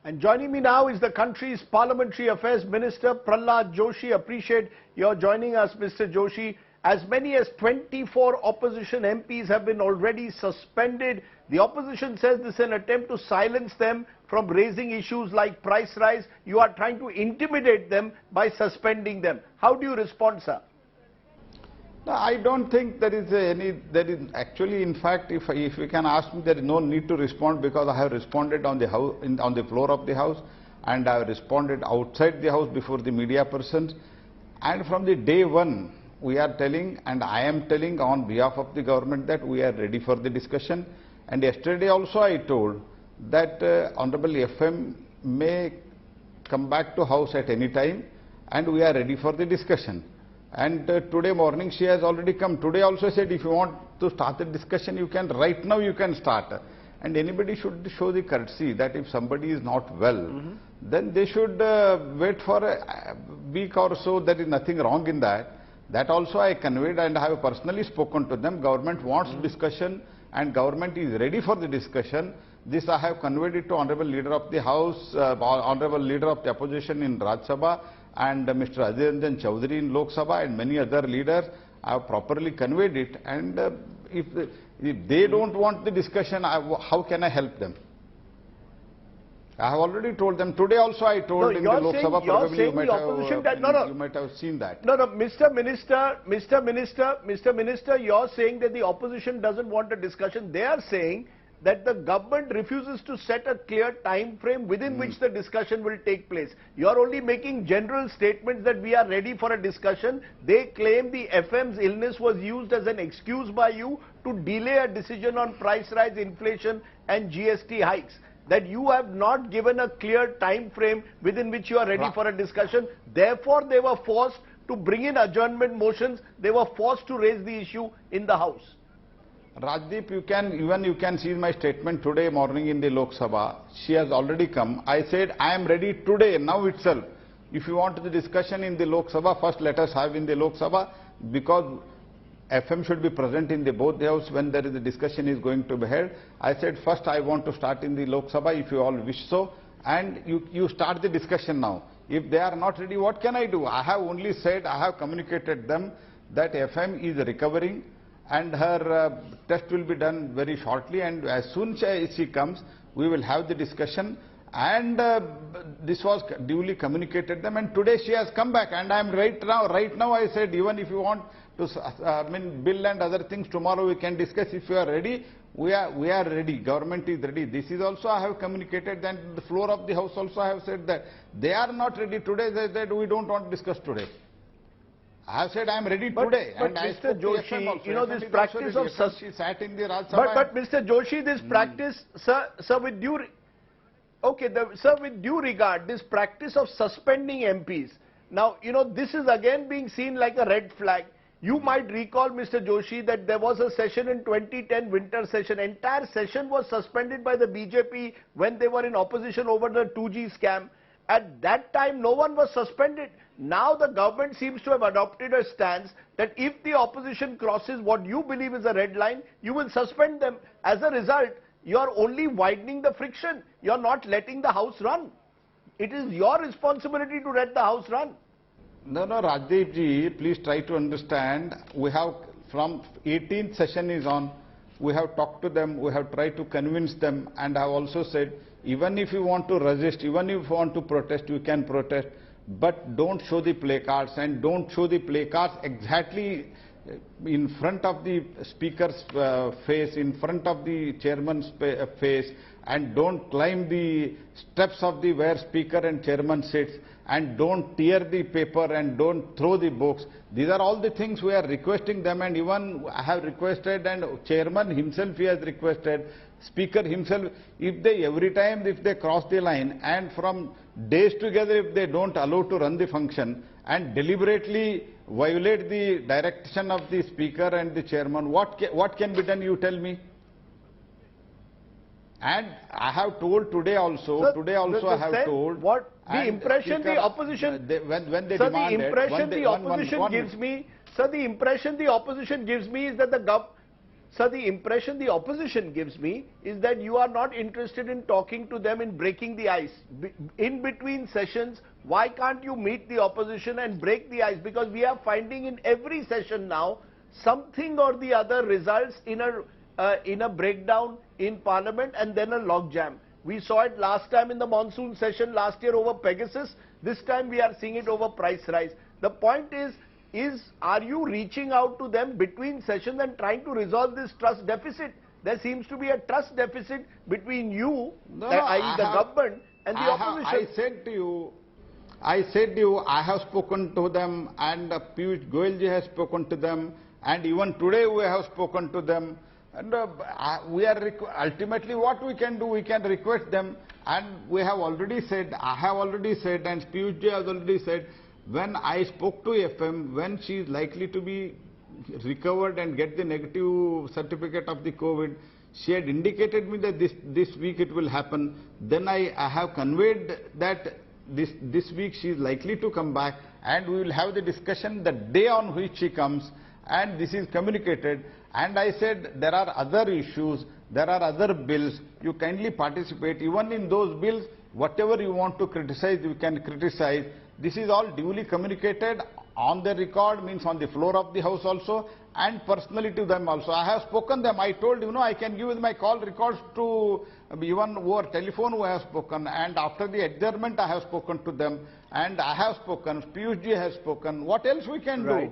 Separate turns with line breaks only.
And joining me now is the country's Parliamentary Affairs Minister, Pralhad Joshi. Appreciate your joining us, Mr. Joshi. As many as 24 opposition MPs have been already suspended. The opposition says this is an attempt to silence them from raising issues like price rise. You are trying to intimidate them by suspending them. How do you respond, sir?
No, I don't think there is actually, in fact, if you can ask me, there is no need to respond, because I have responded on the house, on the floor of the house, and I have responded outside the house before the media persons. And from the day one, we are telling, and I am telling on behalf of the government, that we are ready for the discussion. And yesterday also I told that Honorable FM may come back to house at any time, and we are ready for the discussion. And today morning she has already come. Today also said, if you want to start the discussion, you can, right now you can start. And anybody should show the courtesy that if somebody is not well, then they should wait for a week or so. There is nothing wrong in that. That also I conveyed, and I have personally spoken to them. Government wants discussion, and government is ready for the discussion. This I have conveyed it to Honorable Leader of the House, Honorable Leader of the Opposition in Rajya Sabha, and Mr. Rajdeep Chaudhary in Lok Sabha, and many other leaders. I have properly conveyed it, and if they don't want the discussion, how can I help them? I have already told them. Today also I told in the Lok Sabha, probably you might have seen that.
No, Mr. Minister, you're saying that the opposition doesn't want a discussion. They are saying that the government refuses to set a clear time frame within which the discussion will take place. You are only making general statements that we are ready for a discussion. They claim the FM's illness was used as an excuse by you to delay a decision on price rise, inflation and GST hikes. That you have not given a clear time frame within which you are ready for a discussion. Therefore, they were forced to bring in adjournment motions. They were forced to raise the issue in the House.
Rajdeep, you can see my statement today morning in the Lok Sabha. She has already come. I said I am ready today, now itself. If you want the discussion in the Lok Sabha, first let us have in the Lok Sabha, because FM should be present in the both the house when there is a discussion is going to be held. I said first I want to start in the Lok Sabha if you all wish so, and you start the discussion now. If they are not ready, what can I do? I have only said, I have communicated them that FM is recovering, and her test will be done very shortly, and as soon as she comes, we will have the discussion. And this was duly communicated them, and today she has come back, and I am right now I said, even if you want to bill and other things, tomorrow we can discuss. If you are ready, we are ready. Government is ready. This is also I have communicated, and the floor of the house also I have said that they are not ready today. They said we don't want to discuss today. I have said I am ready today.
But Mr. Joshi, you know, this practice of
sat in the Rajya Sabha.
But Mr. Joshi, this practice, sir, with due regard, this practice of suspending MPs. Now, you know, this is again being seen like a red flag. You might recall, Mr. Joshi, that there was a session in 2010, winter session. Entire session was suspended by the BJP when they were in opposition over the 2G scam. At that time, no one was suspended. Now the government seems to have adopted a stance that if the opposition crosses what you believe is a red line, you will suspend them. As a result, you are only widening the friction. You are not letting the House run. It is your responsibility to let the House run.
No, Rajdeep ji, please try to understand. We have, from 18th session is on, we have talked to them, we have tried to convince them, and I have also said, even if you want to resist, even if you want to protest, you can protest, but don't show the placards, and don't show the placards exactly in front of the speaker's face, in front of the chairman's face, and don't climb the steps of the where speaker and chairman sits, and don't tear the paper, and don't throw the books. These are all the things we are requesting them, and even I have requested, and chairman himself he has requested, speaker himself, if they every time if they cross the line, and from days together if they don't allow to run the function and deliberately violate the direction of the speaker and the chairman, what can be done, you tell me? And I have told today also, I have told
what the impression the opposition,
when they demanded,
the impression the opposition gives me is that the So the impression the opposition gives me is that you are not interested in talking to them, in breaking the ice. In between sessions, why can't you meet the opposition and break the ice? Because we are finding in every session now, something or the other results in a breakdown in Parliament and then a logjam. We saw it last time in the monsoon session last year over Pegasus. This time we are seeing it over price rise. The point is are you reaching out to them between sessions and trying to resolve this trust deficit? There seems to be a trust deficit between you, i.e. the government, and the opposition.
I said to you, I have spoken to them, and Piyush Goyalji has spoken to them, and even today we have spoken to them. And we are ultimately what we can do, we can request them, and we have already said, I have already said, and Piyush Ji has already said, when I spoke to FM, when she is likely to be recovered and get the negative certificate of the COVID, she had indicated me that this week it will happen. Then I have conveyed that this week she is likely to come back, and we will have the discussion the day on which she comes, and this is communicated. And I said there are other issues, there are other bills, you kindly participate. Even in those bills, whatever you want to criticize, you can criticize. This is all duly communicated on the record, means on the floor of the House also, and personally to them also. I have spoken them. I told you, I can give my call records to even over telephone who have spoken, and after the adjournment I have spoken to them, and I have spoken, Piyush Ji has spoken. What else we can do?